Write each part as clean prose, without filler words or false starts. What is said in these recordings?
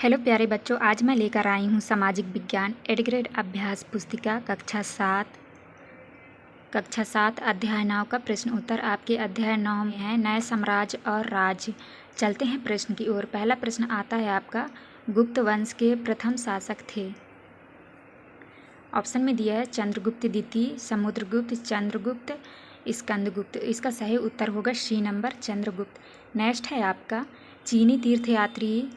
Hello प्यारे बच्चों, आज मैं लेकर आई हूँ सामाजिक विज्ञान 8 ग्रेड अभ्यास पुस्तिका कक्षा 7 अध्याय 9 का प्रश्न उत्तर आपके अध्याय 9 में है नए साम्राज्य और राज्य। चलते हैं प्रश्न की ओर। पहला प्रश्न आता है आपका, गुप्त वंश के प्रथम शासक थे। ऑप्शन में दिया है चंद्रगुप्त द्वितीय, समुद्रगुप्त, चंद्रगुप्त, स्कंदगुप्त। इसका सही उत्तर होगा सी नंबर, चंद्रगुप्त। नेक्स्ट है आपका, चीनी तीर्थयात्री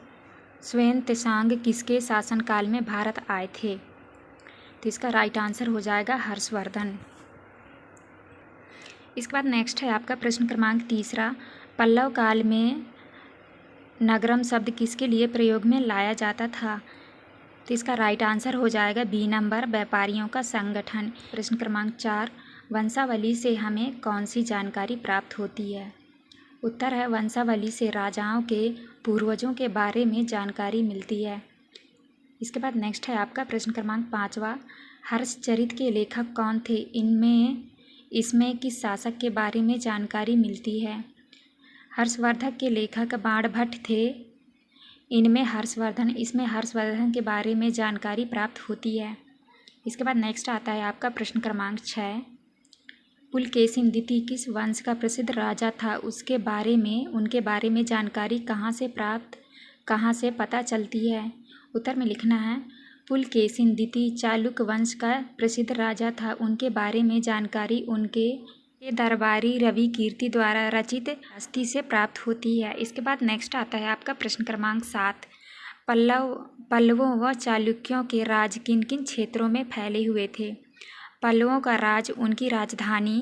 स्वान किसके शासनकाल में भारत आए थे? तो इसका राइट आंसर हो जाएगा हर्षवर्धन। इसके बाद नेक्स्ट है आपका प्रश्न क्रमांक तीसरा, पल्लव काल में नगरम शब्द किसके लिए प्रयोग में लाया जाता था? तो इसका राइट आंसर हो जाएगा बी नंबर, व्यापारियों का संगठन। प्रश्न क्रमांक 4, वंशावली से हमें कौन सी जानकारी प्राप्त होती है? उत्तर है वंशावली से राजाओं के पूर्वजों के बारे में जानकारी मिलती है। इसके बाद नेक्स्ट है आपका प्रश्न क्रमांक 5वां, हर्षचरित के लेखक कौन थे? इसमें किस शासक के बारे में जानकारी मिलती है? हर्षवर्धन के लेखक बाणभट्ट थे। इसमें हर्षवर्धन के बारे में जानकारी प्राप्त होती है। इसके बाद नेक्स्ट आता है आपका प्रश्न क्रमांक 6, पुलकेशिन द्वितीय किस वंश का प्रसिद्ध राजा था? उनके बारे में जानकारी कहाँ से पता चलती है? उत्तर में लिखना है पुलकेशिन द्वितीय चालुक्य वंश का प्रसिद्ध राजा था। उनके बारे में जानकारी उनके दरबारी रवि कीर्ति द्वारा रचित हस्ती से प्राप्त होती है। इसके बाद नेक्स्ट आता है आपका प्रश्न क्रमांक 7, पल्लवों व चालुक्यों के राज किन किन क्षेत्रों में फैले हुए थे? पल्लवों का राज उनकी राजधानी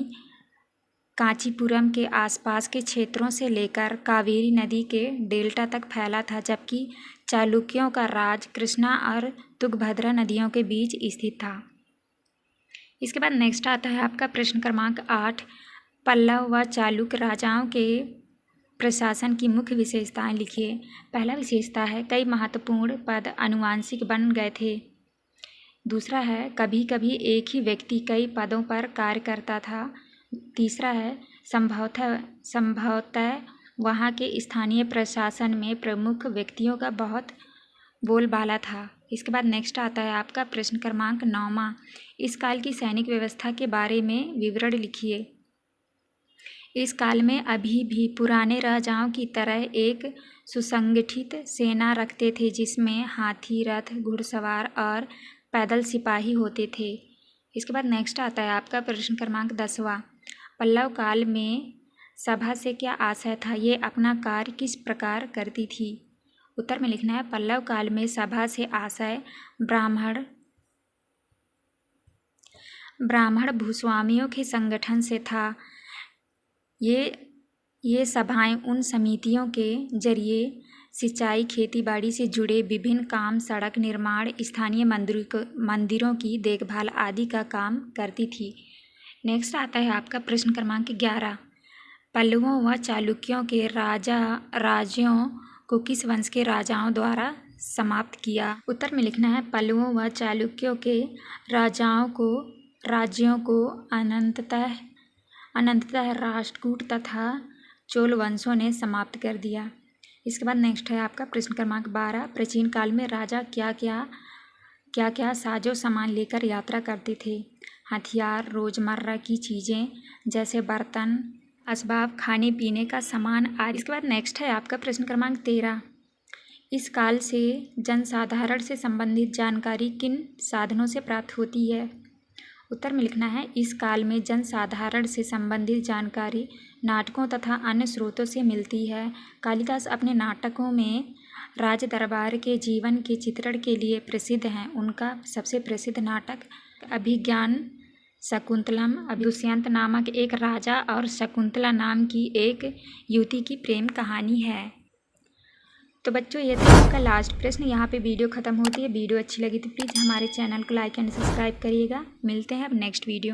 कांचीपुरम के आसपास के क्षेत्रों से लेकर कावेरी नदी के डेल्टा तक फैला था, जबकि चालुक्यों का राज कृष्णा और तुंगभद्रा नदियों के बीच स्थित था। इसके बाद नेक्स्ट आता है आपका प्रश्न क्रमांक 8, पल्लव व चालुक्य राजाओं के प्रशासन की मुख्य विशेषताएं लिखिए। पहला विशेषता है कई महत्वपूर्ण पद आनुवंशिक बन गए थे। दूसरा है कभी कभी एक ही व्यक्ति कई पदों पर कार्य करता था। तीसरा है संभवतः वहाँ के स्थानीय प्रशासन में प्रमुख व्यक्तियों का बहुत बोलबाला था। इसके बाद नेक्स्ट आता है आपका प्रश्न क्रमांक 9वां, इस काल की सैनिक व्यवस्था के बारे में विवरण लिखिए। इस काल में अभी भी पुराने राजाओं की तरह एक सुसंगठित सेना रखते थे, जिसमें हाथी, रथ, घुड़सवार और पैदल सिपाही होते थे। इसके बाद नेक्स्ट आता है आपका प्रश्न क्रमांक 10वां, पल्लव काल में सभा से क्या आशय था? ये अपना कार्य किस प्रकार करती थी? उत्तर में लिखना है पल्लव काल में सभा से आशय ब्राह्मण भूस्वामियों के संगठन से था। ये सभाएं उन समितियों के जरिए सिंचाई, खेतीबाड़ी से जुड़े विभिन्न काम, सड़क निर्माण, स्थानीय मंदिरों की देखभाल आदि का काम करती थी। नेक्स्ट आता है आपका प्रश्न क्रमांक 11, पल्लवों व चालुक्यों के राज्यों को किस वंश के राजाओं द्वारा समाप्त किया? उत्तर में लिखना है पल्लवों व चालुक्यों के राज्यों को अनंततः राष्ट्रकूट तथा चोल वंशों ने समाप्त कर दिया। इसके बाद नेक्स्ट है आपका प्रश्न क्रमांक 12, प्राचीन काल में राजा क्या क्या साजो सामान लेकर यात्रा करते थे? हथियार, रोजमर्रा की चीज़ें जैसे बर्तन, असबाब, खाने पीने का सामान आदि। इसके बाद नेक्स्ट है आपका प्रश्न क्रमांक 13, इस काल से जनसाधारण से संबंधित जानकारी किन साधनों से प्राप्त होती है? उत्तर में लिखना है इस काल में जनसाधारण से संबंधित जानकारी नाटकों तथा अन्य स्रोतों से मिलती है। कालिदास अपने नाटकों में राज दरबार के जीवन के चित्रण के लिए प्रसिद्ध हैं। उनका सबसे प्रसिद्ध नाटक अभिज्ञान शकुंतलम दुष्यंत नामक एक राजा और शकुंतला नाम की एक युवती की प्रेम कहानी है। तो बच्चों, ये था आपका लास्ट प्रश्न। यहाँ पे वीडियो ख़त्म होती है। वीडियो अच्छी लगी तो प्लीज़ हमारे चैनल को लाइक एंड सब्सक्राइब करिएगा। मिलते हैं अब नेक्स्ट वीडियो।